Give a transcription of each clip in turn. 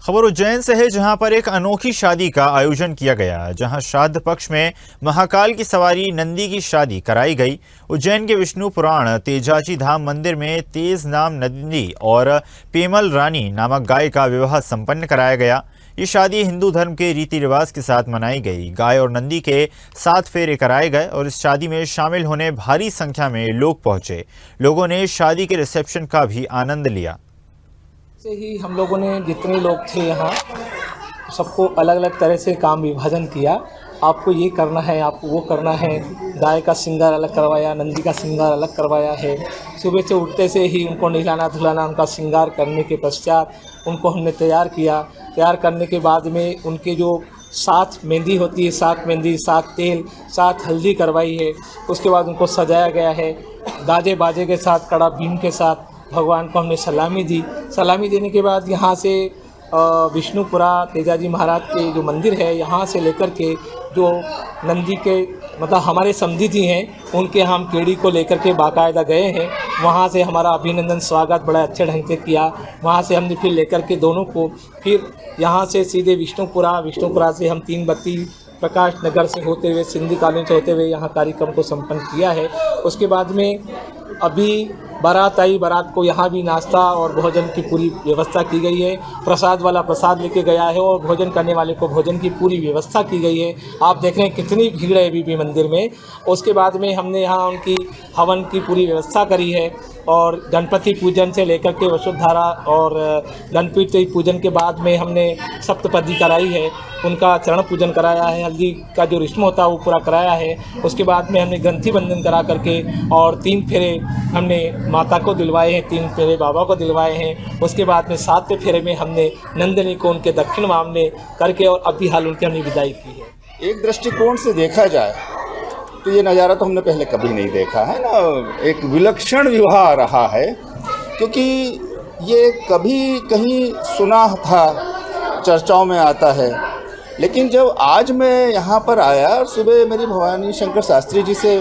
खबर उज्जैन से है, जहां पर एक अनोखी शादी का आयोजन किया गया, जहां श्राद्ध पक्ष में महाकाल की सवारी नंदी की शादी कराई गई। उज्जैन के विष्णु पुराण तेजाजी धाम मंदिर में तेज नाम नंदी और पेमल रानी नामक गाय का विवाह संपन्न कराया गया। ये शादी हिंदू धर्म के रीति रिवाज के साथ मनाई गई। गाय और नंदी के 7 फेरे कराए गए और इस शादी में शामिल होने भारी संख्या में लोग पहुंचे। लोगों ने शादी के रिसेप्शन का भी आनंद लिया। से ही हम लोगों ने जितने लोग थे यहाँ सबको अलग अलग तरह से काम विभाजन किया। आपको ये करना है, आपको वो करना है। गाय का श्रृंगार अलग करवाया, नंदी का श्रृंगार अलग करवाया है। सुबह से उठते से ही उनको नहलाना धुलाना, उनका श्रृंगार करने के पश्चात उनको हमने तैयार किया। तैयार करने के बाद में उनके जो 7 मेहंदी होती है, 7 मेहंदी, 7 तेल, 7 हल्दी करवाई है। उसके बाद उनको सजाया गया है गाजे बाजे के साथ, कड़ा बीन के साथ। भगवान को हमने सलामी दी। सलामी देने के बाद यहाँ से विष्णुपुरा तेजाजी महाराज के जो मंदिर है, यहाँ से लेकर के जो नंदी के मतलब हमारे समधी जी हैं, उनके हम केड़ी को लेकर के बाकायदा गए हैं। वहाँ से हमारा अभिनंदन स्वागत बड़ा अच्छे ढंग से किया। वहाँ से हमने फिर लेकर के दोनों को फिर यहाँ से सीधे विष्णुपुरा से हम 3 बत्ती प्रकाश नगर से होते हुए, सिंधी कॉलोनी से होते हुए यहाँ कार्यक्रम को संपन्न किया है। उसके बाद में अभी बारात आई। बारात को यहाँ भी नाश्ता और भोजन की पूरी व्यवस्था की गई है। प्रसाद वाला प्रसाद लेके गया है और भोजन करने वाले को भोजन की पूरी व्यवस्था की गई है। आप देख रहे हैं कितनी भीड़ है अभी भी मंदिर में। उसके बाद में हमने यहाँ उनकी हवन की पूरी व्यवस्था करी है और गणपति पूजन से लेकर के वसुधारा और गणपति पूजन के बाद में हमने सप्तपदी कराई है, उनका चरण पूजन कराया है, हल्दी का जो रस्म होता है वो पूरा कराया है। उसके बाद में हमने ग्रंथि बंधन करा करके और 3 फेरे हमने माता को दिलवाए हैं, 3 फेरे बाबा को दिलवाए हैं। उसके बाद में 7वें फेरे में हमने नंदिनी को उनके दक्षिण मामले करके और अभी हाल उनकी हमने विदाई की है। एक दृष्टिकोण से देखा जाए तो ये नज़ारा तो हमने पहले कभी नहीं देखा है ना। एक विलक्षण विवाह रहा है, क्योंकि ये कभी कहीं सुना था, चर्चाओं में आता है, लेकिन जब आज मैं यहाँ पर आया और सुबह मेरी भवानी शंकर शास्त्री जी से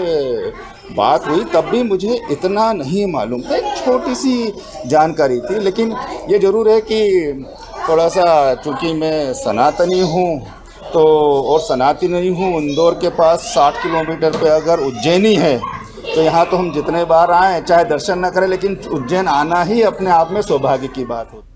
बात हुई तब भी मुझे इतना नहीं मालूम था। एक छोटी सी जानकारी थी, लेकिन ये ज़रूर है कि थोड़ा सा, चूँकि मैं सनातनी हूँ तो और सनातनी हूँ, इंदौर के पास 60 किलोमीटर पे अगर उज्जैनी है तो यहाँ तो हम जितने बार आएँ चाहे दर्शन न करें, लेकिन उज्जैन आना ही अपने आप में सौभाग्य की बात होती है।